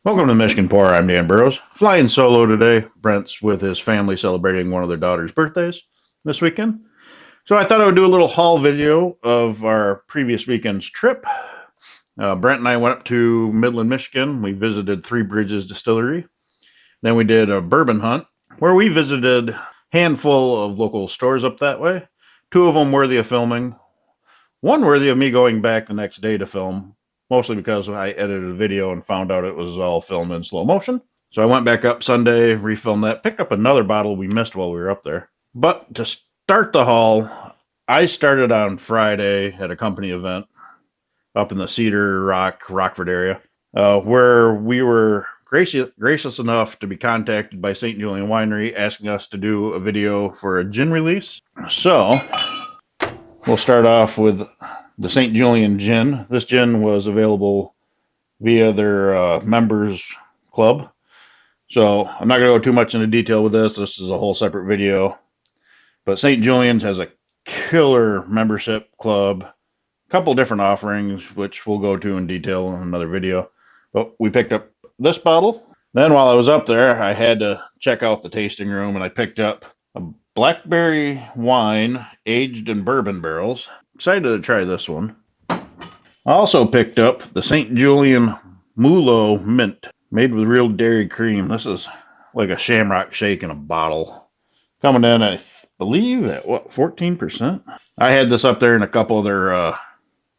Welcome to Michigan Pour. I'm Dan Burrows. Flying solo today. Brent's with his family celebrating one of their daughter's birthdays this weekend. So I thought I would do a little haul video of our previous weekend's trip. Brent and I went up to Midland, Michigan. We visited Three Bridges Distillery. Then we did a bourbon hunt where we visited a handful of local stores up that way. Two of them worthy of filming. One worthy of me going back the next day to film, mostly because I edited a video and found out it was all filmed in slow motion. So I went back up Sunday, refilmed that, picked up another bottle we missed while we were up there. But to start the haul, I started on Friday at a company event up in the Cedar Rock, Rockford area, where we were gracious enough to be contacted by St. Julian Winery asking us to do a video for a gin release. So we'll start off with the St. Julian gin. This gin was available via their members club. So I'm not going to go too much into detail with this. This is a whole separate video. But St. Julian's has a killer membership club. A couple different offerings, which we'll go to in detail in another video. But we picked up this bottle. Then while I was up there, I had to check out the tasting room, and I picked up a blackberry wine aged in bourbon barrels. Excited to try this one. I also picked up the St. Julian Mulo Mint, made with real dairy cream. This is like a shamrock shake in a bottle. Coming in, I believe, at 14%? I had this up there in a couple of their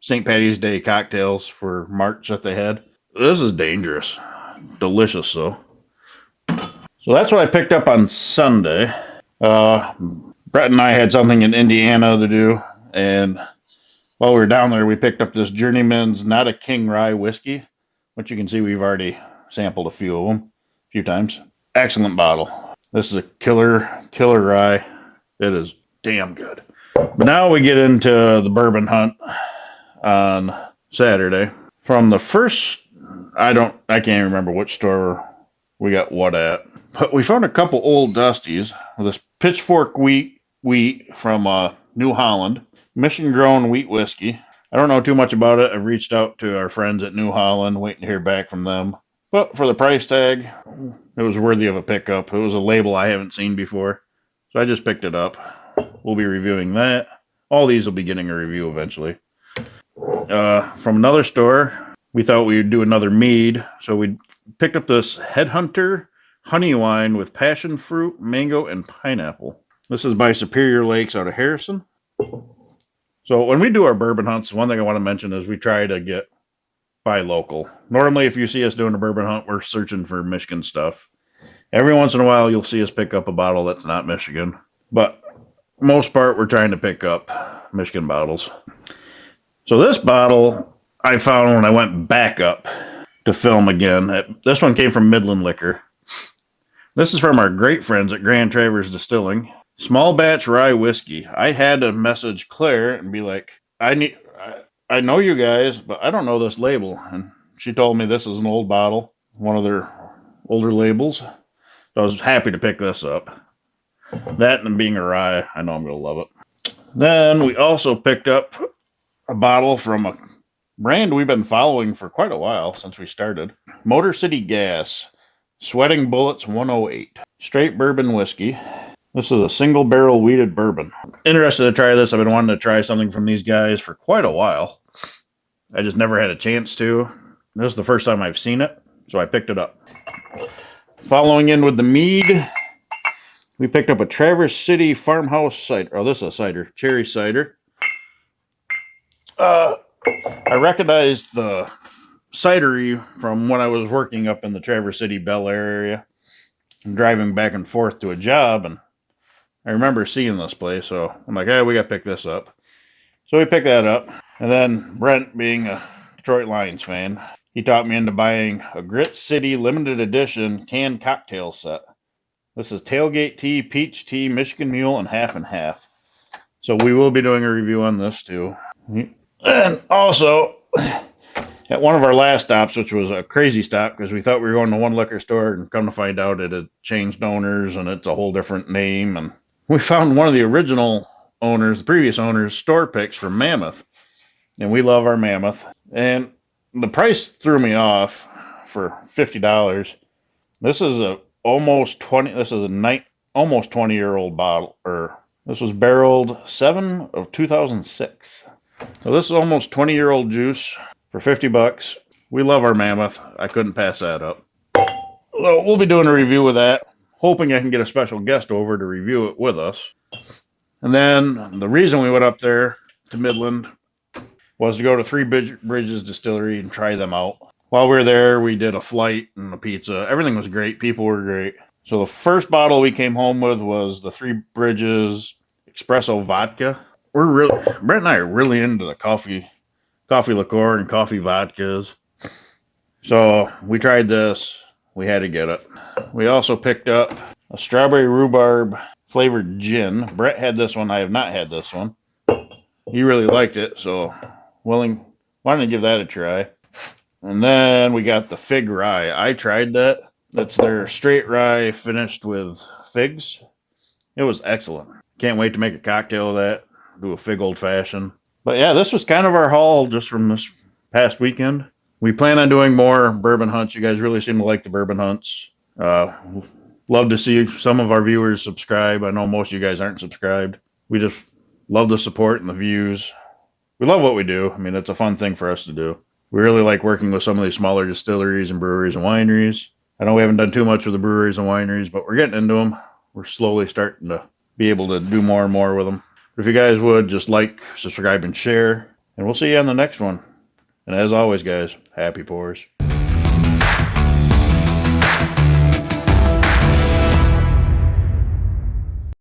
St. Patty's Day cocktails for March that they had. This is dangerous. Delicious, though. So that's what I picked up on Sunday. Brett and I had something in Indiana to do, and while we were down there, we picked up this Journeyman's Not a King Rye whiskey, which you can see we've already sampled a few of them, a few times. Excellent bottle. This is a killer rye. It is damn good. But now we get into the bourbon hunt on Saturday. From the first, I can't remember which store we got what at, but we found a couple old Dusties with this Pitchfork wheat from New Holland, Mission-grown wheat whiskey. I don't know too much about it. I've reached out to our friends at New Holland, waiting to hear back from them. But for the price tag, it was worthy of a pickup. It was a label I haven't seen before, so I just picked it up. We'll be reviewing that. All these will be getting a review eventually. From another store, we thought we would do another mead, so we picked up this Headhunter honey wine with passion fruit, mango, and pineapple. This is by Superior Lakes out of Harrison. So when we do our bourbon hunts, one thing I want to mention is we try to buy local. Normally, if you see us doing a bourbon hunt, we're searching for Michigan stuff. Every once in a while, you'll see us pick up a bottle that's not Michigan. But most part, we're trying to pick up Michigan bottles. So this bottle I found when I went back up to film again. This one came from Midland Liquor. This is from our great friends at Grand Traverse Distilling. Small batch rye whiskey. I had to message Claire and be like, I know you guys, but I don't know this label. And she told me this is an old bottle, one of their older labels. So I was happy to pick this up. That and being a rye, I know I'm going to love it. Then we also picked up a bottle from a brand we've been following for quite a while since we started. Motor City Gas, Sweating Bullets 108. Straight bourbon whiskey. This is a single barrel wheated bourbon. Interested to try this. I've been wanting to try something from these guys for quite a while. I just never had a chance to. This is the first time I've seen it, so I picked it up. Following in with the mead, we picked up a Traverse City Farmhouse cider. Oh, this is a cider. Cherry cider. I recognized the cidery from when I was working up in the Traverse City Bel Air area. I'm driving back and forth to a job, and I remember seeing this place, so I'm like, hey, we got to pick this up. So we picked that up, and then Brent, being a Detroit Lions fan, he talked me into buying a Grit City limited edition canned cocktail set. This is tailgate tea, peach tea, Michigan mule, and half. So we will be doing a review on this too. And also, at one of our last stops, which was a crazy stop because we thought we were going to one liquor store, and come to find out it had changed owners and it's a whole different name. And we found one of the original owners, the previous owners, store picks from Mammoth. And we love our Mammoth. And the price threw me off for $50. This is a almost 20. This is a almost 20-year-old bottle. Or this was barreled 7 of 2006. So this is almost 20-year-old juice for $50. We love our Mammoth. I couldn't pass that up. So we'll be doing a review of that. Hoping I can get a special guest over to review it with us. And then the reason we went up there to Midland was to go to Three Bridges Distillery and try them out. While we were there, we did a flight and a pizza. Everything was great. People were great. So the first bottle we came home with was the Three Bridges Espresso Vodka. Brett and I are really into the coffee liqueur and coffee vodkas. So we tried this. We had to get it. We also picked up a strawberry rhubarb flavored gin. Brett had this one. I have not had this one. He really liked it, so wanted to give that a try. And then we got the fig rye. I tried that. That's their straight rye finished with figs. It was excellent. Can't wait to make a cocktail of that. Do a fig old fashioned. But yeah, this was kind of our haul just from this past weekend. We plan on doing more bourbon hunts. You guys really seem to like the bourbon hunts. Love to see some of our viewers subscribe. I know most of you guys aren't subscribed. We just love the support and the views. We love what we do. I mean, it's a fun thing for us to do. We really like working with some of these smaller distilleries and breweries and wineries. I know we haven't done too much with the breweries and wineries, but we're getting into them. We're slowly starting to be able to do more and more with them. But if you guys would, just like, subscribe, and share. And we'll see you on the next one. And as always, guys, happy pours.